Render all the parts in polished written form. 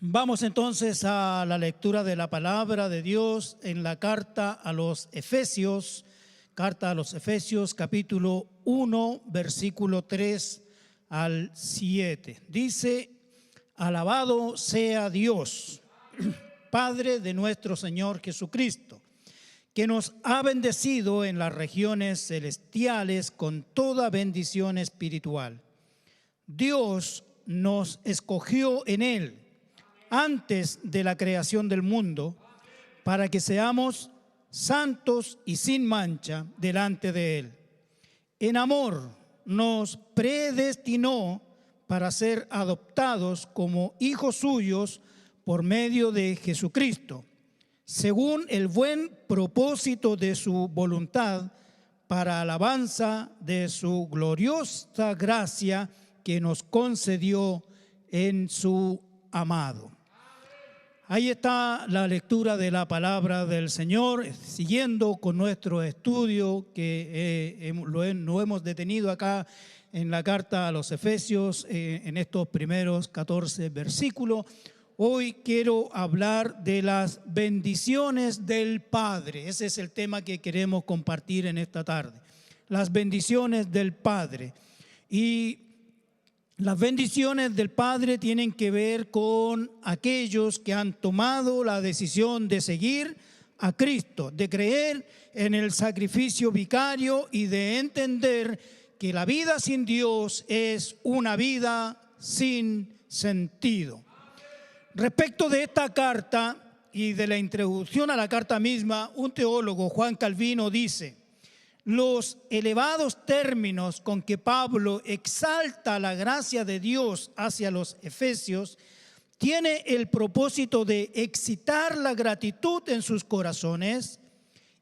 Vamos entonces a la lectura de la palabra de Dios en la carta a los Efesios, capítulo 1, versículo 3 al 7. Dice: alabado sea Dios, Padre de nuestro Señor Jesucristo, que nos ha bendecido en las regiones celestiales con toda bendición espiritual. Dios nos escogió en Él antes de la creación del mundo, para que seamos santos y sin mancha delante de Él. En amor nos predestinó para ser adoptados como hijos suyos por medio de Jesucristo, según el buen propósito de su voluntad, para alabanza de su gloriosa gracia que nos concedió en su amado. Ahí está la lectura de la palabra del Señor, siguiendo con nuestro estudio que lo hemos detenido acá en la carta a los Efesios, en estos primeros 14 versículos. Hoy quiero hablar de las bendiciones del Padre. Ese es el tema que queremos compartir en esta tarde. Las bendiciones del Padre. Y las bendiciones del Padre tienen que ver con aquellos que han tomado la decisión de seguir a Cristo, de creer en el sacrificio vicario y de entender que la vida sin Dios es una vida sin sentido. Respecto de esta carta y de la introducción a la carta misma, un teólogo, Juan Calvino, dice: los elevados términos con que Pablo exalta la gracia de Dios hacia los efesios tiene el propósito de excitar la gratitud en sus corazones,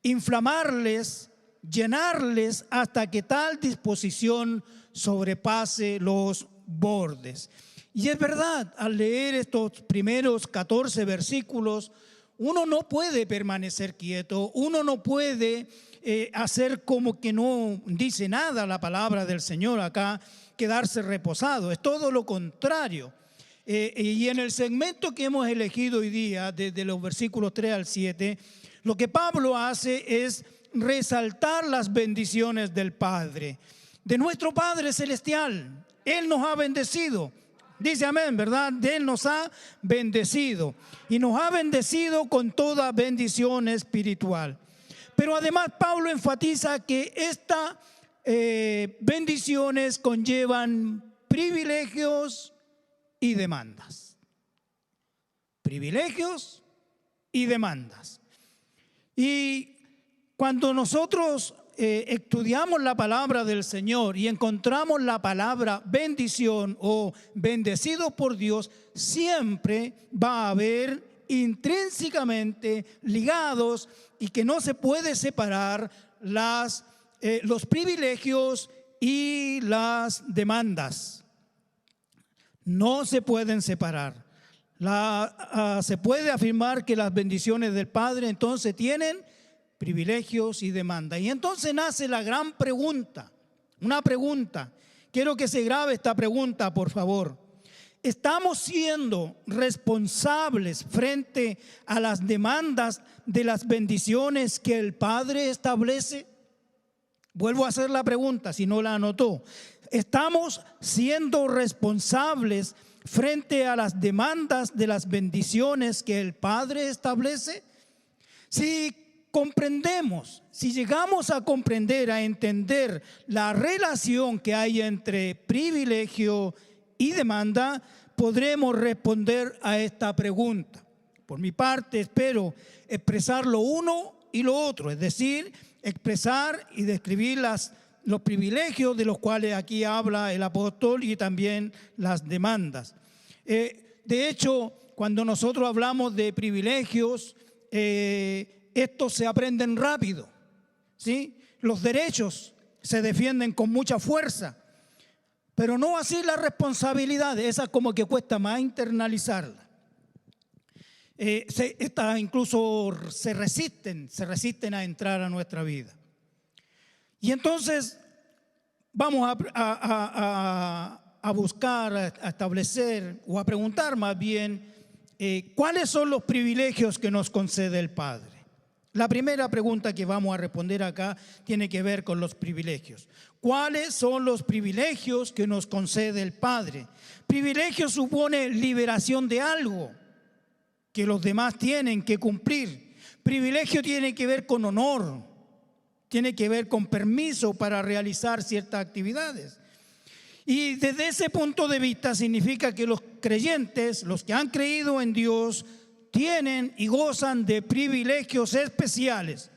inflamarles, llenarles hasta que tal disposición sobrepase los bordes. Y es verdad, al leer estos primeros 14 versículos, uno no puede permanecer quieto, uno no puede hacer como que no dice nada la palabra del Señor acá, quedarse reposado. Es todo lo contrario. Y en el segmento que hemos elegido hoy día, desde los versículos 3 al 7, lo que Pablo hace es resaltar las bendiciones del Padre, de nuestro Padre Celestial. Él nos ha bendecido. Dice amén, ¿verdad? Él nos ha bendecido y nos ha bendecido con toda bendición espiritual. Pero además Pablo enfatiza que estas bendiciones conllevan privilegios y demandas. Privilegios y demandas. Y cuando nosotros estudiamos la palabra del Señor y encontramos la palabra bendición o bendecido por Dios, siempre va a haber intrínsecamente ligados y que no se puede separar los privilegios y las demandas. No se pueden separar. Se puede afirmar que las bendiciones del Padre entonces tienen privilegios y demandas. Y entonces nace la gran pregunta, una pregunta. Quiero que se grabe esta pregunta, por favor. ¿Estamos siendo responsables frente a las demandas de las bendiciones que el Padre establece? Vuelvo a hacer la pregunta, si no la anotó. ¿Estamos siendo responsables frente a las demandas de las bendiciones que el Padre establece? Si comprendemos, si llegamos a comprender, a entender la relación que hay entre privilegio y demanda, podremos responder a esta pregunta. Por mi parte, espero expresar lo uno y lo otro, es decir, expresar y describir los privilegios de los cuales aquí habla el apóstol y también las demandas. De hecho, cuando nosotros hablamos de privilegios, estos se aprenden rápido, ¿sí? Los derechos se defienden con mucha fuerza, pero no así las responsabilidades. Esa como que cuesta más internalizarla. Estas incluso se resisten a entrar a nuestra vida. Y entonces vamos a buscar, a establecer o a preguntar más bien ¿cuáles son los privilegios que nos concede el Padre? La primera pregunta que vamos a responder acá tiene que ver con los privilegios. ¿Cuáles son los privilegios que nos concede el Padre? Privilegio supone liberación de algo que los demás tienen que cumplir. Privilegio tiene que ver con honor, tiene que ver con permiso para realizar ciertas actividades. Y desde ese punto de vista significa que los creyentes, los que han creído en Dios, tienen y gozan de privilegios especiales.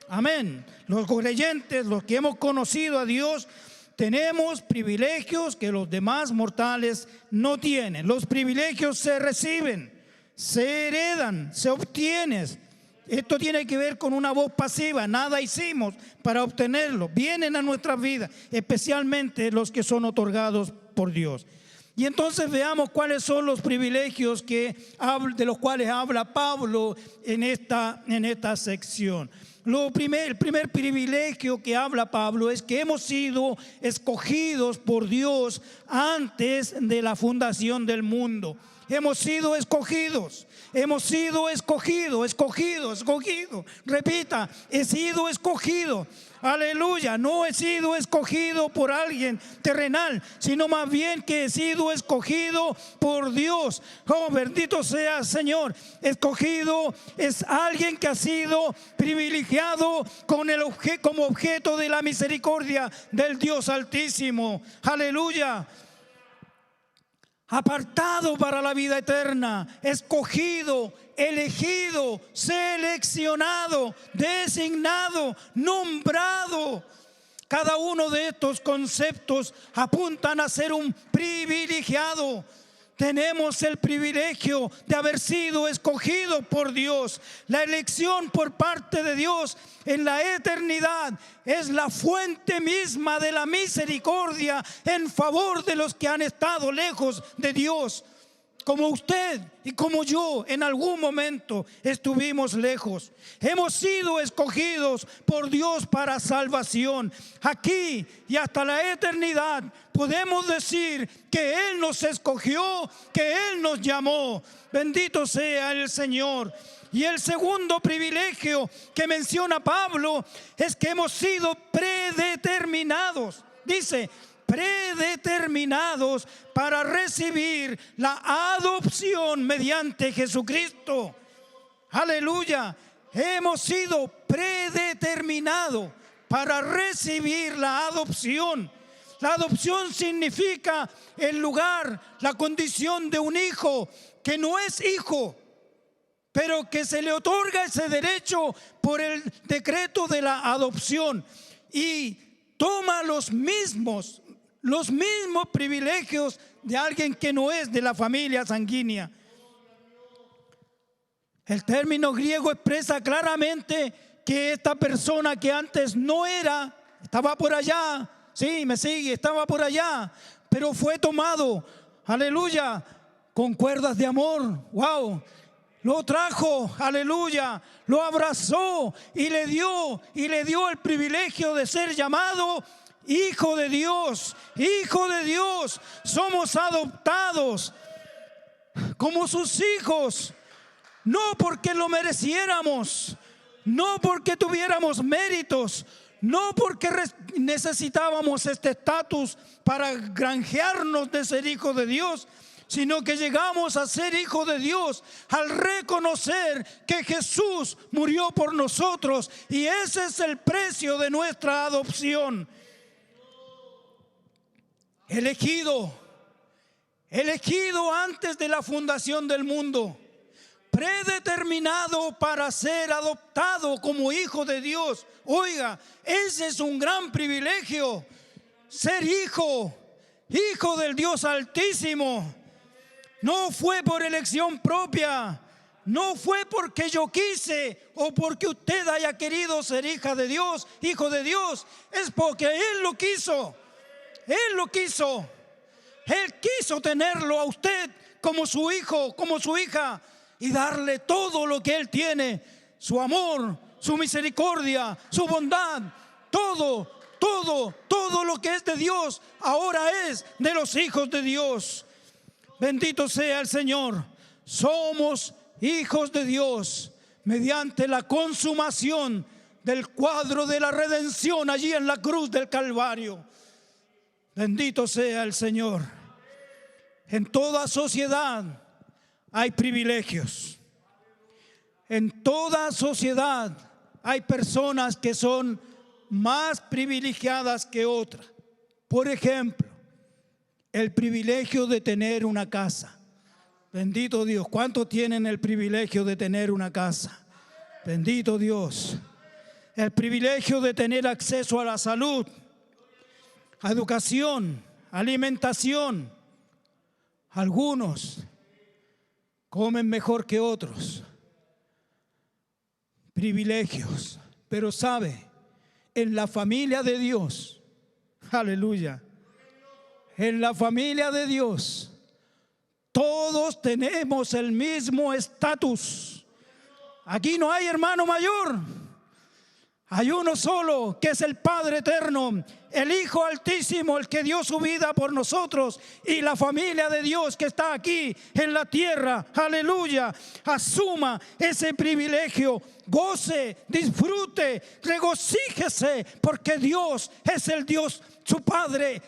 Amén. Los creyentes, los que hemos conocido a Dios, tenemos privilegios que los demás mortales no tienen. Los privilegios se reciben, se heredan, se obtienen. Esto tiene que ver con una voz pasiva. Nada hicimos para obtenerlo. Vienen a nuestras vidas, especialmente los que son otorgados por Dios. Y entonces veamos cuáles son los privilegios de los cuales habla Pablo en esta sección. El primer privilegio que habla Pablo es que hemos sido escogidos por Dios antes de la fundación del mundo. Hemos sido escogidos, escogido. Repita, he sido escogido. Aleluya, no he sido escogido por alguien terrenal, sino más bien que he sido escogido por Dios. Oh, bendito sea el Señor. Escogido es alguien que ha sido privilegiado como objeto de la misericordia del Dios Altísimo. Aleluya. Apartado para la vida eterna, escogido, elegido, seleccionado, designado, nombrado. Cada uno de estos conceptos apuntan a ser un privilegiado. Tenemos el privilegio de haber sido escogidos por Dios. La elección por parte de Dios en la eternidad es la fuente misma de la misericordia en favor de los que han estado lejos de Dios. Como usted y como yo en algún momento estuvimos lejos. Hemos sido escogidos por Dios para salvación. Aquí y hasta la eternidad podemos decir que Él nos escogió, que Él nos llamó. Bendito sea el Señor. Y el segundo privilegio que menciona Pablo es que hemos sido predeterminados. Dice, predeterminados para recibir la adopción mediante Jesucristo. Aleluya. Hemos sido predeterminados para recibir la adopción. La adopción significa el lugar, la condición de un hijo que no es hijo, pero que se le otorga ese derecho por el decreto de la adopción y toma los mismos privilegios de alguien que no es de la familia sanguínea. El término griego expresa claramente que esta persona que antes no era, estaba por allá, sí, me sigue, estaba por allá, pero fue tomado, aleluya, con cuerdas de amor. Wow. Lo trajo, aleluya, lo abrazó y le dio el privilegio de ser llamado hijo de Dios. Hijo de Dios, somos adoptados como sus hijos, no porque lo mereciéramos, no porque tuviéramos méritos, no porque necesitábamos este estatus para granjearnos de ser hijo de Dios, sino que llegamos a ser hijo de Dios al reconocer que Jesús murió por nosotros y ese es el precio de nuestra adopción. Elegido antes de la fundación del mundo, predeterminado para ser adoptado como hijo de Dios. Oiga, ese es un gran privilegio, ser hijo del Dios Altísimo. No fue por elección propia, no fue porque yo quise o porque usted haya querido ser hija de Dios, hijo de Dios, es porque Él lo quiso. Él lo quiso. Él quiso tenerlo a usted como su hijo, como su hija y darle todo lo que Él tiene, su amor, su misericordia, su bondad, todo lo que es de Dios ahora es de los hijos de Dios. Bendito sea el Señor. Somos hijos de Dios mediante la consumación del cuadro de la redención allí en la cruz del Calvario. Bendito sea el Señor. En toda sociedad hay privilegios. En toda sociedad hay personas que son más privilegiadas que otras. Por ejemplo, el privilegio de tener una casa. Bendito Dios. ¿Cuántos tienen el privilegio de tener una casa? Bendito Dios. El privilegio de tener acceso a la salud, a educación, alimentación. Algunos comen mejor que otros. Privilegios. Pero sabe, en la familia de Dios, aleluya, en la familia de Dios, todos tenemos el mismo estatus. Aquí no hay hermano mayor. Hay uno solo, que es el Padre eterno, el Hijo altísimo, el que dio su vida por nosotros, y la familia de Dios que está aquí en la tierra. Aleluya. Asuma ese privilegio, goce, disfrute, regocíjese, porque Dios es el Dios, su Padre,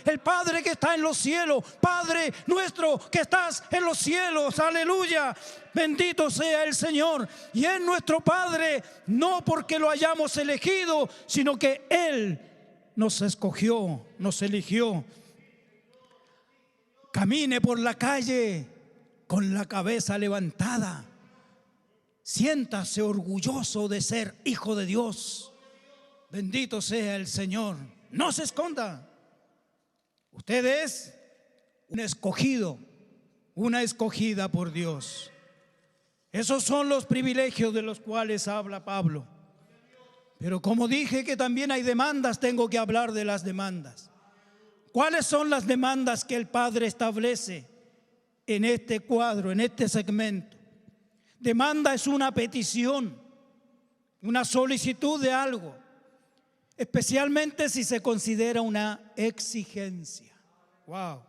el Padre que está en los cielos. Padre nuestro que estás en los cielos. Aleluya. Bendito sea el Señor. Y es nuestro Padre, no porque lo hayamos elegido, sino que Él nos escogió, nos eligió. Camine por la calle con la cabeza levantada. Siéntase orgulloso de ser hijo de Dios. Bendito sea el Señor. No se esconda. Usted es un escogido, una escogida por Dios. Esos son los privilegios de los cuales habla Pablo. Pero como dije que también hay demandas, tengo que hablar de las demandas. ¿Cuáles son las demandas que el Padre establece en este cuadro, en este segmento? Demanda es una petición, una solicitud de algo, especialmente si se considera una exigencia. Wow.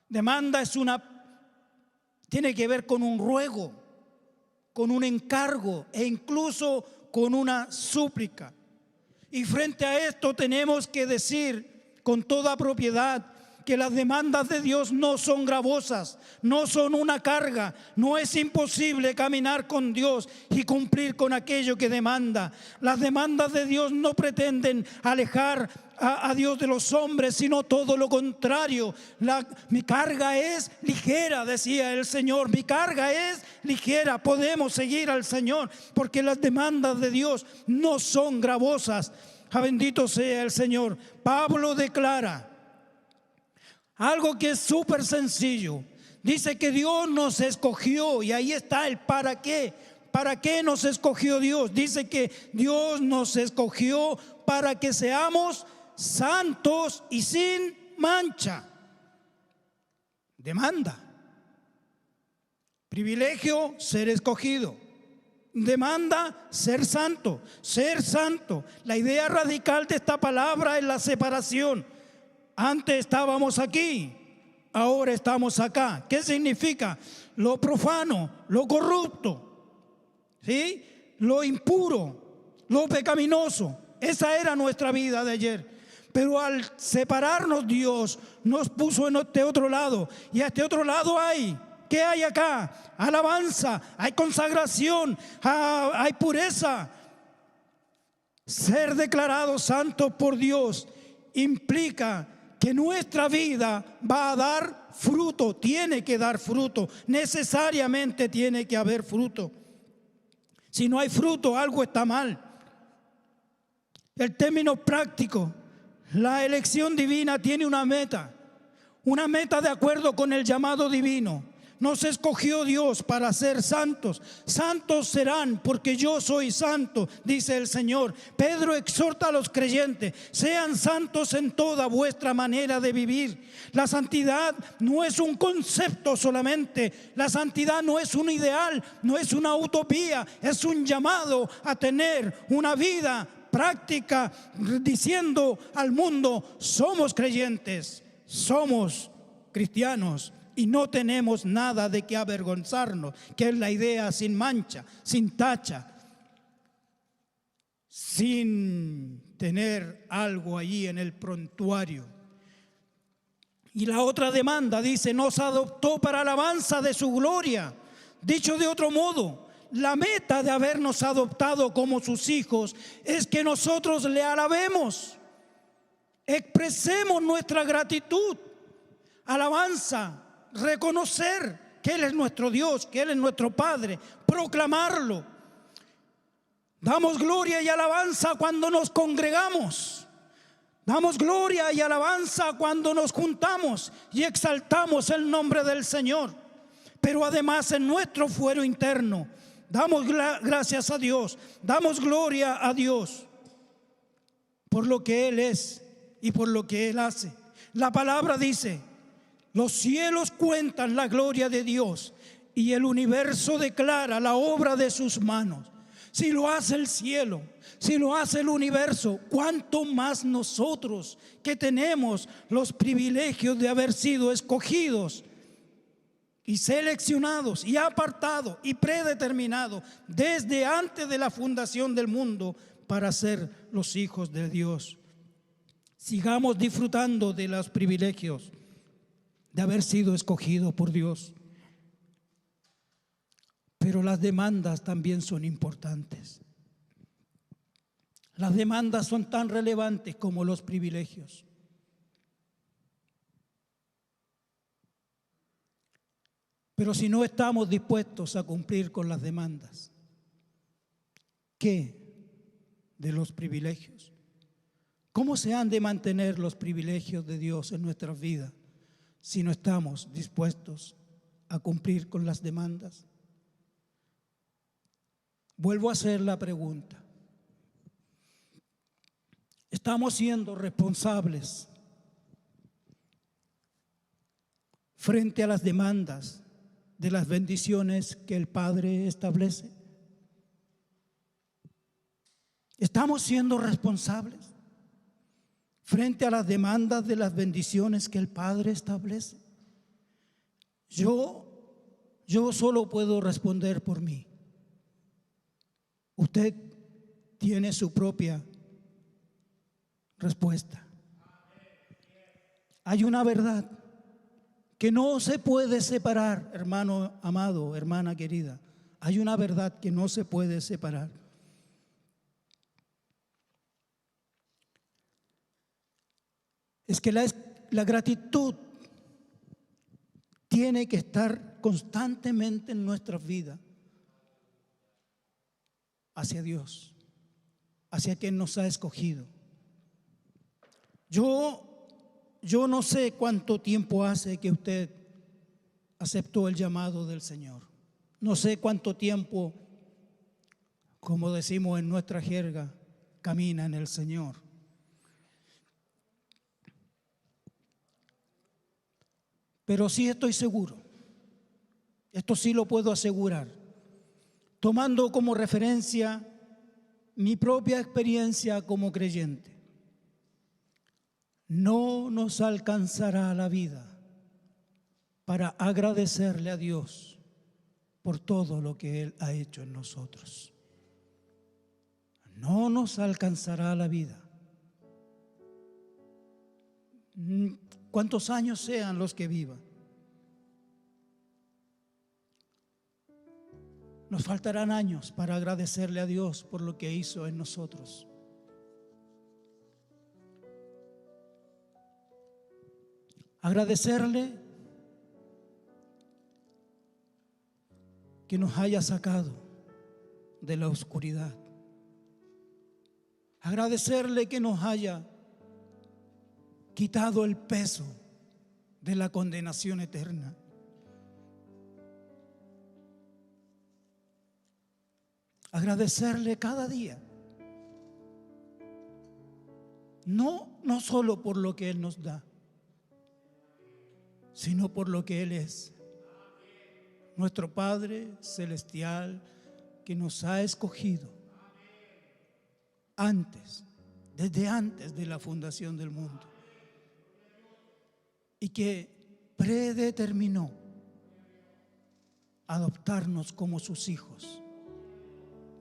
Demanda tiene que ver con un ruego, con un encargo e incluso con una súplica. Y frente a esto tenemos que decir con toda propiedad que las demandas de Dios no son gravosas, no son una carga. No es imposible caminar con Dios y cumplir con aquello que demanda. Las demandas de Dios no pretenden alejar a Dios de los hombres, sino todo lo contrario. Mi carga es ligera, decía el Señor. Mi carga es ligera. Podemos seguir al Señor porque las demandas de Dios no son gravosas. Bendito sea el Señor. Pablo declara algo que es súper sencillo. Dice que Dios nos escogió, y ahí está el para qué. ¿Para qué nos escogió Dios? Dice que Dios nos escogió para que seamos santos y sin mancha. Demanda. Privilegio, ser escogido. Demanda, ser santo. Ser santo. La idea radical de esta palabra es la separación. Antes estábamos aquí, ahora estamos acá. ¿Qué significa? Lo profano, lo corrupto, ¿sí? Lo impuro, lo pecaminoso. Esa era nuestra vida de ayer. Pero al separarnos, Dios nos puso en este otro lado. Y a este otro lado hay, ¿qué hay acá? Alabanza, hay consagración, hay pureza. Ser declarados santos por Dios implica que nuestra vida va a dar fruto, tiene que dar fruto, necesariamente tiene que haber fruto. Si no hay fruto, algo está mal. El término práctico, la elección divina tiene una meta de acuerdo con el llamado divino. Nos escogió Dios para ser santos. Santos serán porque yo soy santo, dice el Señor. Pedro exhorta a los creyentes: sean santos en toda vuestra manera de vivir. La santidad no es un concepto solamente. La santidad no es un ideal, no es una utopía. Es un llamado a tener una vida práctica, diciendo al mundo: somos creyentes, somos cristianos. y no tenemos nada de qué avergonzarnos, que es la idea sin mancha, sin tacha, sin tener algo allí en el prontuario. Y la otra demanda dice: nos adoptó para alabanza de su gloria. Dicho de otro modo, la meta de habernos adoptado como sus hijos es que nosotros le alabemos, expresemos nuestra gratitud, alabanza, reconocer que Él es nuestro Dios, que Él es nuestro Padre, proclamarlo. Damos gloria y alabanza cuando nos congregamos. Damos gloria y alabanza cuando nos juntamos y exaltamos el nombre del Señor. Pero además en nuestro fuero interno damos gracias a Dios, damos gloria a Dios por lo que Él es y por lo que Él hace. La palabra dice: los cielos cuentan la gloria de Dios y el universo declara la obra de sus manos. Si lo hace el cielo, si lo hace el universo, ¿cuánto más nosotros que tenemos los privilegios de haber sido escogidos y seleccionados y apartados y predeterminados desde antes de la fundación del mundo para ser los hijos de Dios? Sigamos disfrutando de los privilegios de haber sido escogidos por Dios. Pero las demandas también son importantes. Las demandas son tan relevantes como los privilegios. Pero si no estamos dispuestos a cumplir con las demandas, ¿qué de los privilegios? ¿Cómo se han de mantener los privilegios de Dios en nuestras vidas si no estamos dispuestos a cumplir con las demandas? Vuelvo a hacer la pregunta. ¿Estamos siendo responsables frente a las demandas de las bendiciones que el Padre establece? ¿Estamos siendo responsables frente a las demandas de las bendiciones que el Padre establece? Yo solo puedo responder por mí. Usted tiene su propia respuesta. Hay una verdad que no se puede separar, hermano amado, hermana querida. Hay una verdad que no se puede separar. Es que la gratitud tiene que estar constantemente en nuestras vidas hacia Dios, hacia quien nos ha escogido. Yo no sé cuánto tiempo hace que usted aceptó el llamado del Señor. No sé cuánto tiempo, como decimos en nuestra jerga, camina en el Señor. Pero sí estoy seguro, esto sí lo puedo asegurar, tomando como referencia mi propia experiencia como creyente. No nos alcanzará la vida para agradecerle a Dios por todo lo que Él ha hecho en nosotros. No nos alcanzará la vida. ¿Cuántos años sean los que vivan? Nos faltarán años para agradecerle a Dios por lo que hizo en nosotros. Agradecerle que nos haya sacado de la oscuridad. Agradecerle que nos haya quitado el peso de la condenación eterna. Agradecerle cada día, no solo por lo que Él nos da, sino por lo que Él es, nuestro Padre celestial que nos ha escogido desde antes de la fundación del mundo, y que predeterminó adoptarnos como sus hijos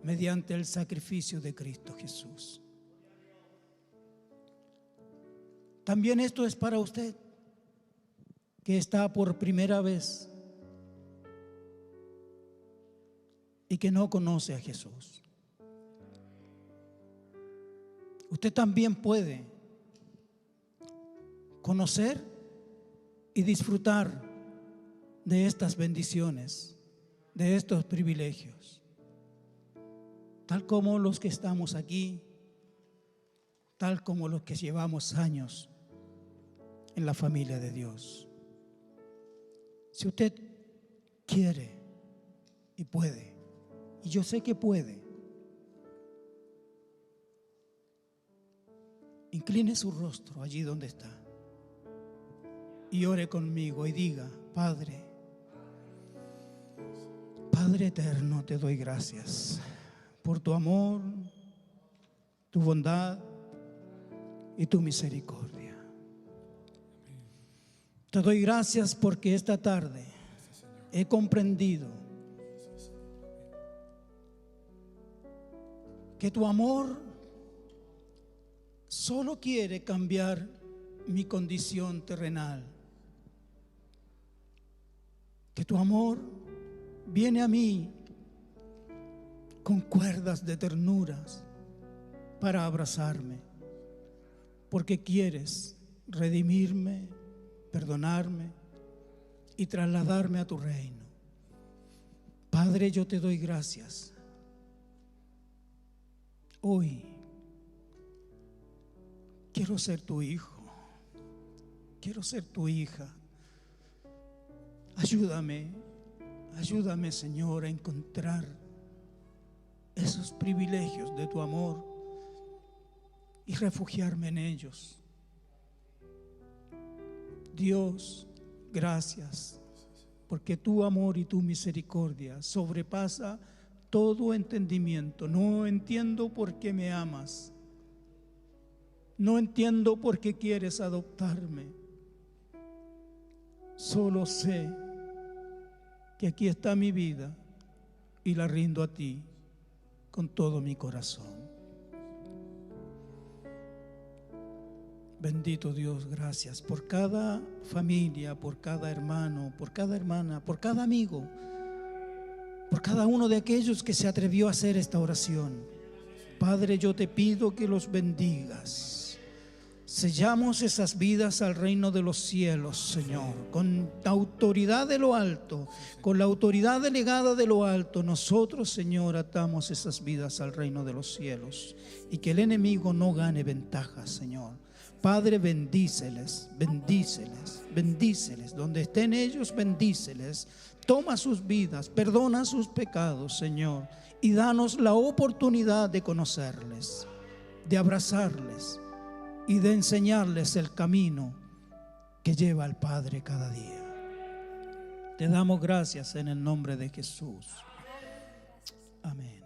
mediante el sacrificio de Cristo Jesús. También esto es para usted que está por primera vez y que no conoce a Jesús. Usted también puede conocer y disfrutar de estas bendiciones, de estos privilegios, tal como los que estamos aquí, tal como los que llevamos años en la familia de Dios. Si usted quiere y puede, y yo sé que puede, incline su rostro allí donde está y ore conmigo y diga: Padre, Padre eterno, te doy gracias por tu amor, tu bondad y tu misericordia. Te doy gracias porque esta tarde he comprendido que tu amor solo quiere cambiar mi condición terrenal, que tu amor viene a mí con cuerdas de ternuras para abrazarme, porque quieres redimirme, perdonarme y trasladarme a tu reino. Padre, yo te doy gracias. Hoy quiero ser tu hijo, quiero ser tu hija. Ayúdame, Señor, a encontrar esos privilegios de tu amor y refugiarme en ellos. Dios, gracias, porque tu amor y tu misericordia sobrepasa todo entendimiento. No entiendo por qué me amas. No entiendo por qué quieres adoptarme. Solo sé que aquí está mi vida y la rindo a ti con todo mi corazón. Bendito Dios, gracias por cada familia, por cada hermano, por cada hermana, por cada amigo, por cada uno de aquellos que se atrevió a hacer esta oración. Padre, yo te pido que los bendigas. Sellamos esas vidas al reino de los cielos, Señor, con la autoridad de lo alto, con la autoridad delegada de lo alto. Nosotros, Señor, atamos esas vidas al reino de los cielos y que el enemigo no gane ventaja, Señor. Padre, bendíceles, bendíceles, bendíceles. Donde estén ellos, bendíceles. Toma sus vidas, perdona sus pecados, Señor, y danos la oportunidad de conocerles, de abrazarles y de enseñarles el camino que lleva al Padre cada día. Te damos gracias en el nombre de Jesús. Amén.